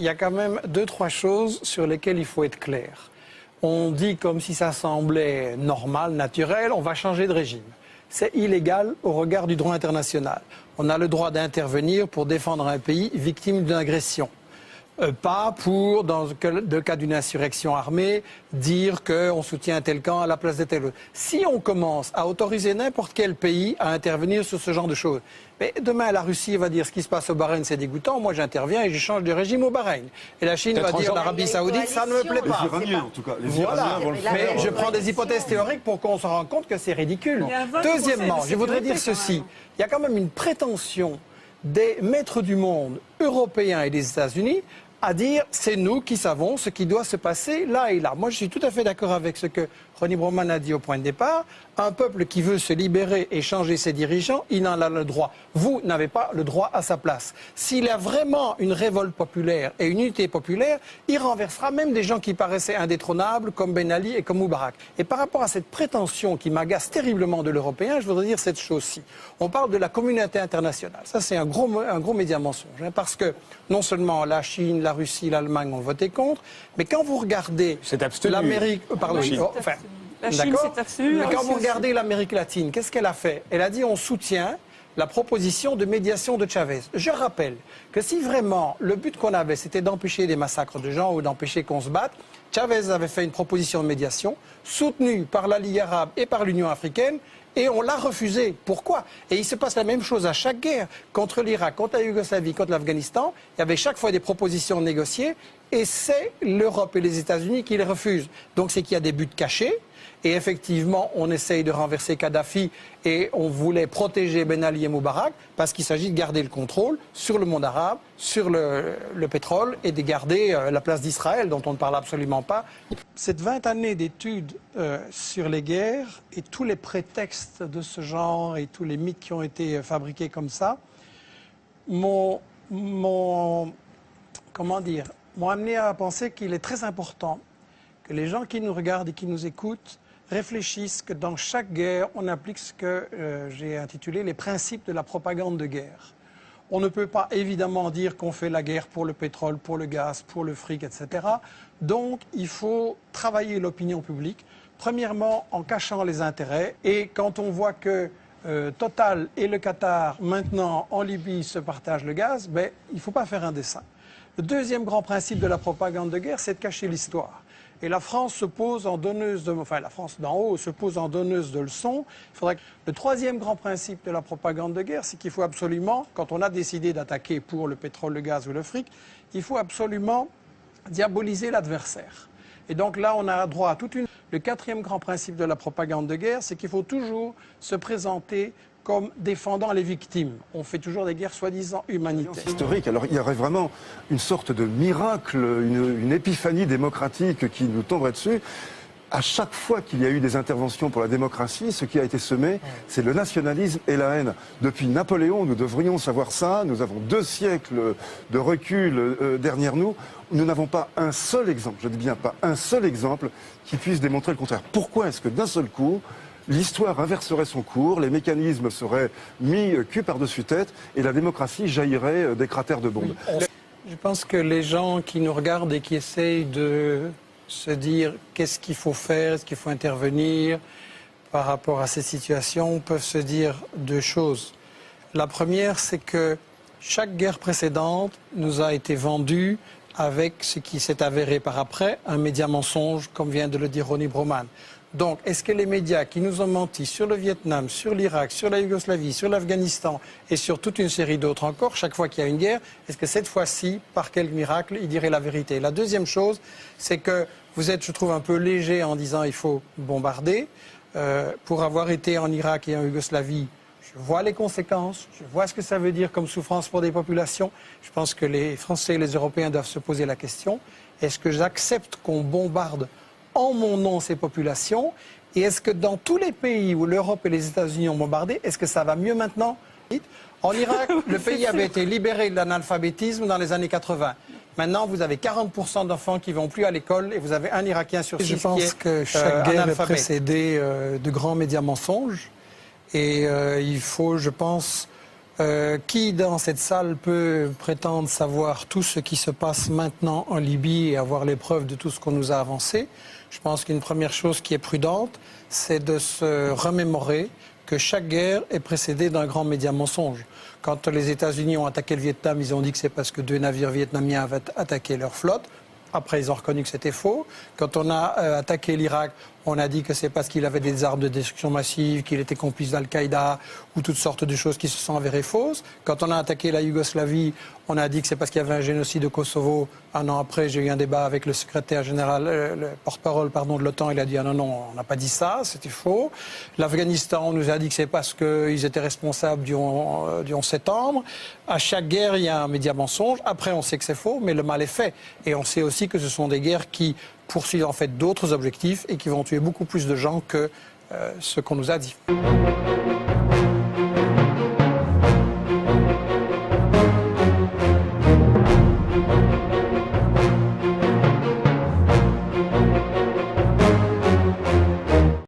Il y a quand même 2-3 choses sur lesquelles il faut être clair. On dit comme si ça semblait normal, naturel, on va changer de régime. C'est illégal au regard du droit international. On a le droit d'intervenir pour défendre un pays victime d'une agression. Pas pour, dans le cas d'une insurrection armée, dire qu'on soutient tel camp à la place de tel autre. Si on commence à autoriser n'importe quel pays à intervenir sur ce genre de choses, mais demain la Russie va dire ce qui se passe au Bahreïn c'est dégoûtant, moi j'interviens et je change de régime au Bahreïn. Et la Chine va dire l'Arabie Saoudite ça ne me plaît pas. Les Iraniens en tout cas. Les Voilà. Iraniens vont le faire. Mais je prends des hypothèses théoriques pour qu'on se rende compte que c'est ridicule. Deuxièmement, je voudrais dire ceci. Il y a quand même une prétention des maîtres du monde européens et des États-Unis à dire c'est nous qui savons ce qui doit se passer là et là. Moi, je suis tout à fait d'accord avec ce que Ronnie Broman a dit au point de départ. Un peuple qui veut se libérer et changer ses dirigeants, il en a le droit. Vous n'avez pas le droit à sa place. S'il y a vraiment une révolte populaire et une unité populaire, il renversera même des gens qui paraissaient indétrônables comme Ben Ali et comme Moubarak. Et par rapport à cette prétention qui m'agace terriblement de l'Européen, je voudrais dire cette chose-ci. On parle de la communauté internationale. Ça, c'est un gros média mensonge. Parce que non seulement la Chine, la Russie, l'Allemagne ont voté contre, mais quand vous regardez l'Amérique... Pardon, la Chine s'est abstenue. Mais quand vous regardez l'Amérique latine, qu'est-ce qu'elle a fait? Elle a dit on soutient la proposition de médiation de Chavez. Je rappelle que si vraiment le but qu'on avait c'était d'empêcher des massacres de gens ou d'empêcher qu'on se batte, Chavez avait fait une proposition de médiation soutenue par la Ligue arabe et par l'Union africaine. Et on l'a refusé. Pourquoi? Et il se passe la même chose à chaque guerre. Contre l'Irak, contre la Yougoslavie, contre l'Afghanistan, il y avait chaque fois des propositions négociées. Et c'est l'Europe et les États-Unis qui les refusent. Donc c'est qu'il y a des buts cachés. Et effectivement, on essaye de renverser Kadhafi et on voulait protéger Ben Ali et Moubarak parce qu'il s'agit de garder le contrôle sur le monde arabe, sur le pétrole et de garder la place d'Israël dont on ne parle absolument pas. Cette 20 années d'études sur les guerres et tous les prétextes de ce genre et tous les mythes qui ont été fabriqués comme ça m'ont amené à penser qu'il est très important que les gens qui nous regardent et qui nous écoutent réfléchissent que dans chaque guerre, on applique ce que j'ai intitulé les principes de la propagande de guerre. On ne peut pas évidemment dire qu'on fait la guerre pour le pétrole, pour le gaz, pour le fric, etc. Donc il faut travailler l'opinion publique, premièrement en cachant les intérêts. Et quand on voit que Total et le Qatar, maintenant en Libye, se partagent le gaz, ben, il ne faut pas faire un dessin. Le deuxième grand principe de la propagande de guerre, c'est de cacher l'histoire. Et la France se pose en donneuse de... Enfin, la France d'en haut se pose en donneuse de leçons. Le troisième grand principe de la propagande de guerre, c'est qu'il faut absolument, quand on a décidé d'attaquer pour le pétrole, le gaz ou le fric, il faut absolument diaboliser l'adversaire. Et donc là, on a droit à toute une... Le quatrième grand principe de la propagande de guerre, c'est qu'il faut toujours se présenter comme défendant les victimes. On fait toujours des guerres soi-disant humanitaires. Historique. Alors il y aurait vraiment une sorte de miracle, une épiphanie démocratique qui nous tomberait dessus. À chaque fois qu'il y a eu des interventions pour la démocratie, ce qui a été semé, c'est le nationalisme et la haine. Depuis Napoléon, nous devrions savoir ça. Nous avons 2 siècles de recul derrière nous. Nous n'avons pas un seul exemple, je dis bien pas un seul exemple, qui puisse démontrer le contraire. Pourquoi est-ce que d'un seul coup, l'histoire inverserait son cours, les mécanismes seraient mis cul par-dessus tête et la démocratie jaillirait des cratères de bombes? Je pense que les gens qui nous regardent et qui essayent de se dire qu'est-ce qu'il faut faire, est-ce qu'il faut intervenir par rapport à ces situations, peuvent se dire 2 choses. La première, c'est que chaque guerre précédente nous a été vendue avec ce qui s'est avéré par après, un média mensonge, comme vient de le dire Ronnie Broman. Donc, est-ce que les médias qui nous ont menti sur le Vietnam, sur l'Irak, sur la Yougoslavie, sur l'Afghanistan et sur toute une série d'autres encore, chaque fois qu'il y a une guerre, est-ce que cette fois-ci, par quel miracle, ils diraient la vérité? La deuxième chose, c'est que vous êtes, je trouve, un peu léger en disant il faut bombarder. Pour avoir été en Irak et en Yougoslavie, je vois les conséquences, je vois ce que ça veut dire comme souffrance pour des populations. Je pense que les Français et les Européens doivent se poser la question, est-ce que j'accepte qu'on bombarde en mon nom ces populations? Et est-ce que dans tous les pays où l'Europe et les États-Unis ont bombardé, est-ce que ça va mieux maintenant? En Irak, le pays avait été libéré de l'analphabétisme dans les années 80. Maintenant, vous avez 40% d'enfants qui ne vont plus à l'école et vous avez un Irakien sur 6 qui est analphabète. Je pense que chaque guerre est précédée de grands médias mensonges. Et il faut, je pense, Qui dans cette salle peut prétendre savoir tout ce qui se passe maintenant en Libye et avoir les preuves de tout ce qu'on nous a avancé? Je pense qu'une première chose qui est prudente, c'est de se remémorer que chaque guerre est précédée d'un grand média mensonge. Quand les États-Unis ont attaqué le Vietnam, ils ont dit que c'est parce que 2 navires vietnamiens avaient attaqué leur flotte. Après, ils ont reconnu que c'était faux. Quand on a attaqué l'Irak, on a dit que c'est parce qu'il avait des armes de destruction massive, qu'il était complice d'Al-Qaïda ou toutes sortes de choses qui se sont avérées fausses. Quand on a attaqué la Yougoslavie, on a dit que c'est parce qu'il y avait un génocide au Kosovo. Un an après, j'ai eu un débat avec le secrétaire général, le porte-parole de l'OTAN. Il a dit « Ah non, non, on n'a pas dit ça, c'était faux ». L'Afghanistan, on nous a dit que c'est parce qu'ils étaient responsables du 11 septembre. À chaque guerre, il y a un média mensonge. Après, on sait que c'est faux, mais le mal est fait. Et on sait aussi que ce sont des guerres qui poursuivent en fait d'autres objectifs et qui vont tuer beaucoup plus de gens que ce qu'on nous a dit.